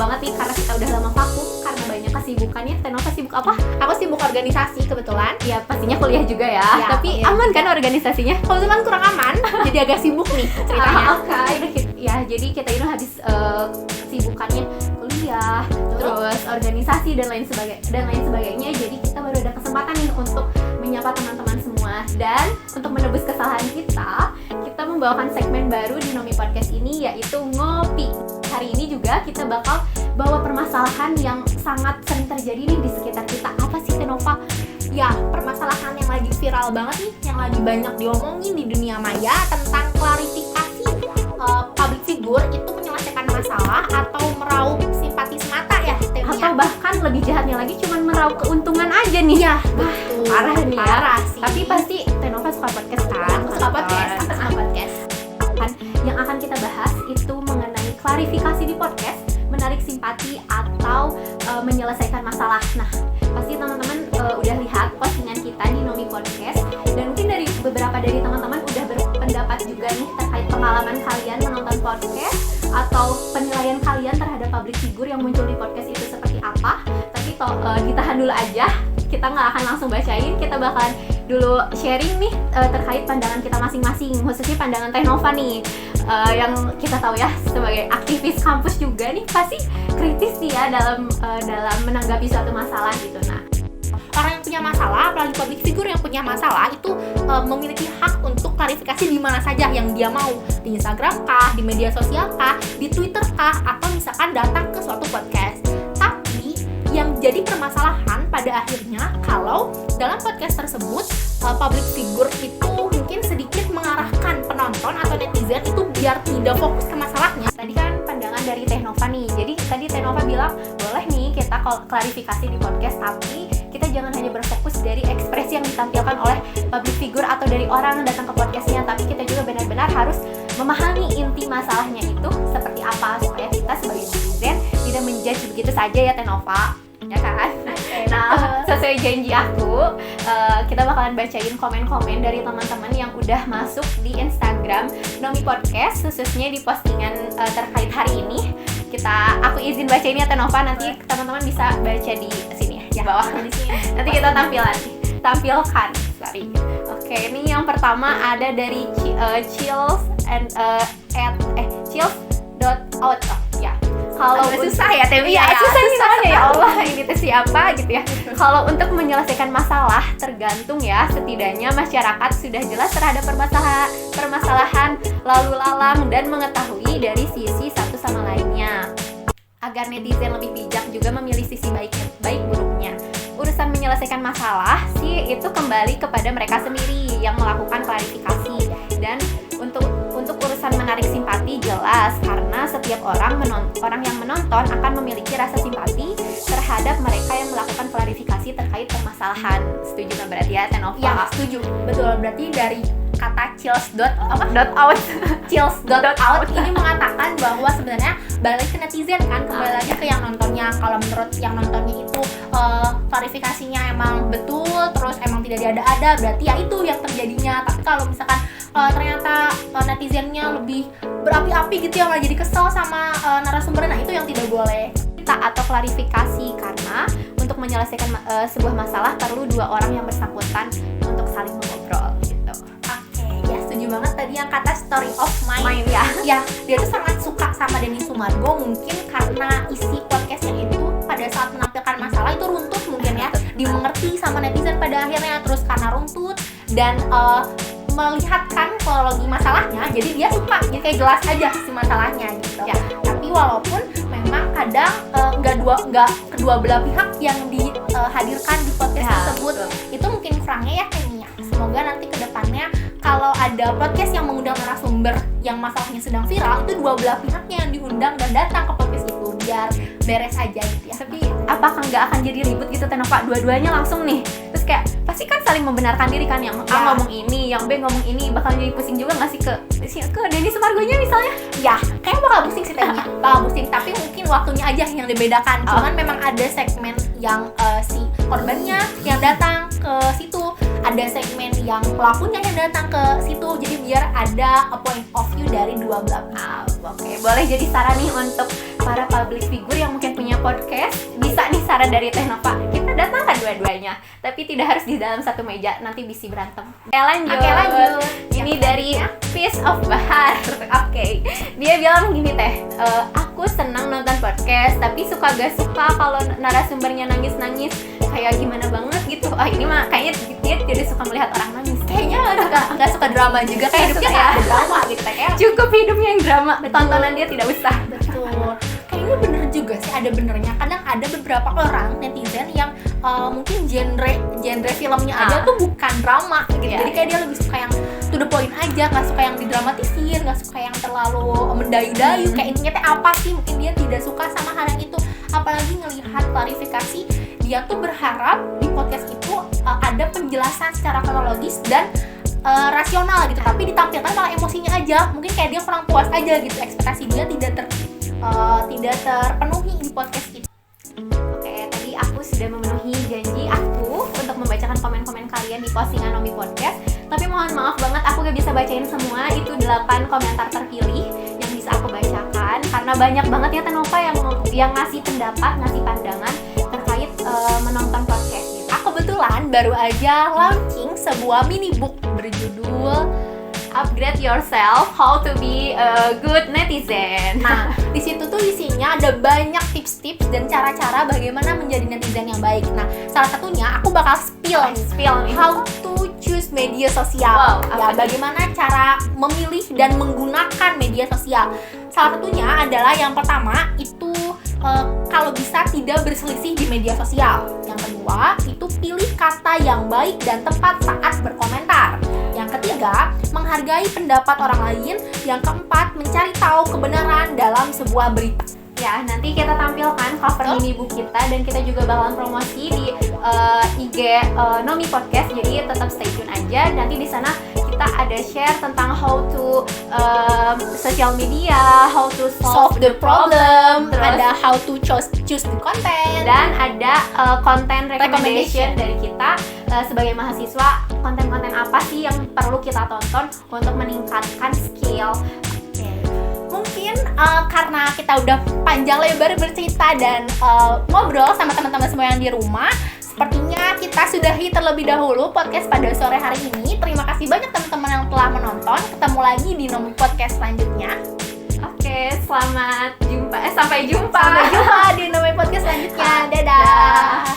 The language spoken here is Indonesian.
banget nih karena kita udah lama vakum karena banyak kesibukannya. Tenova sibuk apa? Aku sibuk organisasi kebetulan. Ya pastinya kuliah juga ya, kuliah. tapi aman kan organisasinya? Kebetulan kurang aman, jadi agak sibuk nih ceritanya. Ya jadi kita ini habis kesibukannya kuliah, terus organisasi dan lain sebagainya. Jadi kita baru ada kesempatan nih untuk menyapa teman-teman semua, dan untuk menebus kesalahan kita membawakan segmen baru di Nomi Podcast ini, yaitu Ngopi. Hari ini juga kita bakal bawa permasalahan yang sangat sering terjadi nih di sekitar kita. Apa sih, Tenova? Ya, permasalahan yang lagi viral banget nih, yang lagi banyak diomongin di dunia maya tentang klarifikasi public figure itu menyelesaikan masalah atau meraup simpati semata ya, atau bahkan lebih jahatnya lagi cuman meraup keuntungan aja nih. Ya, betul. Parah nih ya. Parah sih. Tapi pasti Tenova suka podcast kan? Aku suka podcast. Yang akan kita bahas itu mengenai klarifikasi di podcast, menarik simpati atau menyelesaikan masalah. Nah, pasti teman-teman udah lihat postingan kita di Nomi Podcast, dan mungkin dari beberapa dari teman-teman udah berpendapat juga nih terkait pengalaman kalian menonton podcast atau penilaian kalian terhadap public figure yang muncul di podcast itu seperti apa. Tapi ditahan dulu aja, kita nggak akan langsung bacain, kita bakalan dulu sharing nih terkait pandangan kita masing-masing, khususnya pandangan Tenova nih, yang kita tahu ya sebagai aktivis kampus juga nih pasti kritis nih ya dalam menanggapi suatu masalah gitu. Nah, orang yang punya masalah, apalagi public figure yang punya masalah itu memiliki hak untuk klarifikasi di mana saja yang dia mau, di Instagram kah, di media sosial kah, di Twitter kah, atau misalkan datang ke suatu podcast. Tapi yang jadi permasalahan pada akhirnya kalau dalam podcast tersebut public figure itu mungkin sedikit mengarahkan penonton atau netizen itu biar tidak fokus ke masalahnya. Tadi kan pandangan dari Tenova nih, jadi tadi Tenova bilang boleh nih kita klarifikasi di podcast, tapi kita jangan hanya berfokus dari ekspresi yang ditampilkan oleh public figure atau dari orang yang datang ke podcastnya, tapi kita juga benar-benar harus memahami inti masalahnya itu seperti apa, supaya kita sebagai netizen tidak menjudge begitu saja ya Tenova, ya kan? Nah, sesuai janji aku, kita bakalan bacain komen-komen dari teman-teman yang udah masuk di Instagram Nomi Podcast, khususnya di postingan terkait hari ini. Aku izin bacain ya Tenova, nanti teman-teman bisa baca di sini ya, bawah di sini. Nanti kita tampilkan. Sorry. Oke, ini yang pertama ada dari chills.out. Ya. Kalau susah ya Temi ya, susah nih namanya ya Allah, ini tuh siapa gitu ya. Kalau untuk menyelesaikan masalah tergantung ya, setidaknya masyarakat sudah jelas terhadap permasalahan lalu lalang dan mengetahui dari sisi satu sama lainnya, agar netizen lebih bijak juga memilih sisi baik buruknya. Urusan menyelesaikan masalah sih itu kembali kepada mereka sendiri yang melakukan klarifikasi, dan untuk urusan menarik simpati jelas karena setiap orang yang menonton akan memiliki rasa simpati terhadap mereka yang melakukan klarifikasi terkait permasalahan. Setuju nggak berarti ya Tenova? Ya, setuju. Betul, berarti dari kata chills.out ini mengatakan bahwa sebenarnya balik ke netizen kan, kembali lagi ke yang nontonnya. Kalau menurut yang nontonnya itu klarifikasinya emang betul, terus emang tidak diada-ada, berarti ya itu yang terjadinya. Tapi kalau misalkan ternyata netizennya lebih berapi-api gitu ya, malah jadi kesel sama narasumbernya, nah itu yang tidak boleh. Atau klarifikasi, karena untuk menyelesaikan sebuah masalah perlu dua orang yang bersangkutan untuk saling mengobrol gitu. Ya, setuju banget tadi yang kata story of mine ya. Ya, dia tuh sangat suka sama Denny Sumargo, mungkin karena isi podcastnya itu pada saat menampilkan masalah itu runtut mungkin ya, dimengerti sama netizen pada akhirnya. Terus karena runtut dan melihatkan kronologi masalahnya, jadi dia suka, jadi kayak jelas aja si masalahnya gitu ya. Tapi walaupun memang kadang nggak kedua belah pihak yang dihadirkan di podcast tersebut, itu mungkin kurangnya ya kayaknya. Semoga nanti kedepannya kalau ada podcast yang mengundang narasumber yang masalahnya sedang viral, itu dua belah pihaknya yang diundang dan datang ke podcast itu biar beres aja gitu ya. Tapi apakah nggak akan jadi ribut gitu Tenova, dua-duanya langsung nih? Terus kayak pasti kan saling membenarkan diri kan, yang A ngomong ini, yang B ngomong ini, bakal jadi pusing juga nggak sih ke Denny Sumargonya misalnya? Ya, kayaknya bakal pusing sih tadinya, bakal pusing. Tapi mungkin waktunya aja yang dibedakan. Cuman memang ada segmen yang si korbannya yang datang ke situ ada segmen yang pelakunya yang datang ke situ, jadi biar ada a point of view dari dua belah pihak. Oke, boleh jadi saran nih untuk para public figure yang mungkin punya podcast. Bisa nih saran dari Teh Nova, kita datangkan dua-duanya, tapi tidak harus di dalam satu meja, nanti bisa berantem. Oke, lanjut. Ini dari Piece of Bahar. Oke, dia bilang gini Teh, aku senang nonton podcast, tapi suka gak suka kalau narasumbernya nangis-nangis kayak gimana banget gitu. Ini mah kayaknya dia tidak suka melihat orang nangis. Kayaknya nggak suka drama juga, kayak hidupnya nggak ada drama gitu kayak. Cukup hidupnya yang drama, tontonan dia tidak usah. Betul. Kayaknya bener juga sih, ada benernya. Kadang ada beberapa orang netizen yang mungkin genre filmnya aja tuh bukan drama gitu. Iya. Jadi kayak dia lebih suka yang to the point aja, nggak suka yang didramatisir, nggak suka yang terlalu mendayu-dayu. Kayak intinya teh apa sih? Mungkin dia tidak suka sama hal yang itu. Apalagi ngelihat klarifikasi, dia tuh berharap di podcast itu ada penjelasan secara kronologis dan rasional gitu, tapi ditampilkan malah emosinya aja. Mungkin kayak dia kurang puas aja gitu, ekspektasi dia tidak terpenuhi di podcast itu. Oke, tadi aku sudah memenuhi janji aku untuk membacakan komen-komen kalian di postingan Nomi Podcast. Tapi mohon maaf banget aku gak bisa bacain semua. Itu 8 komentar terpilih yang bisa aku bacakan, karena banyak banget ya Teh Nova yang ngasih pendapat, ngasih pandangan terkait menonton podcast gitu. Aku kebetulan baru aja launching sebuah mini book berjudul Upgrade Yourself, How to Be a Good Netizen. Nah, di situ tuh isinya ada banyak tips-tips dan cara-cara bagaimana menjadi netizen yang baik. Nah, salah satunya aku bakal spill nih. how to choose media sosial. Wow, Ya, bagaimana cara memilih dan menggunakan media sosial. Salah satunya adalah yang pertama itu kalau bisa tidak berselisih di media sosial. Yang kedua, itu pilih kata yang baik dan tepat saat berkomentar. Yang ketiga, menghargai pendapat orang lain. Yang keempat, mencari tahu kebenaran dalam sebuah berita. Ya, nanti kita tampilkan cover mini book kita dan kita juga bakalan promosi di IG Nomi Podcast. Jadi tetap stay tune aja. Nanti di sana kita ada share tentang how to social media, how to solve the problem, terus Ada how to choose the content. dan ada content recommendation dari kita sebagai mahasiswa. Konten-konten apa sih yang perlu kita tonton untuk meningkatkan skill? Mungkin karena kita udah panjang lebar bercerita dan ngobrol sama teman-teman semua yang di rumah, sepertinya kita sudahi terlebih dahulu podcast pada sore hari ini. Terima kasih banyak teman-teman yang telah menonton. Ketemu lagi di Nomi Podcast selanjutnya. Oke, selamat jumpa. Sampai jumpa. Sampai jumpa di Nomi Podcast selanjutnya. Dadah.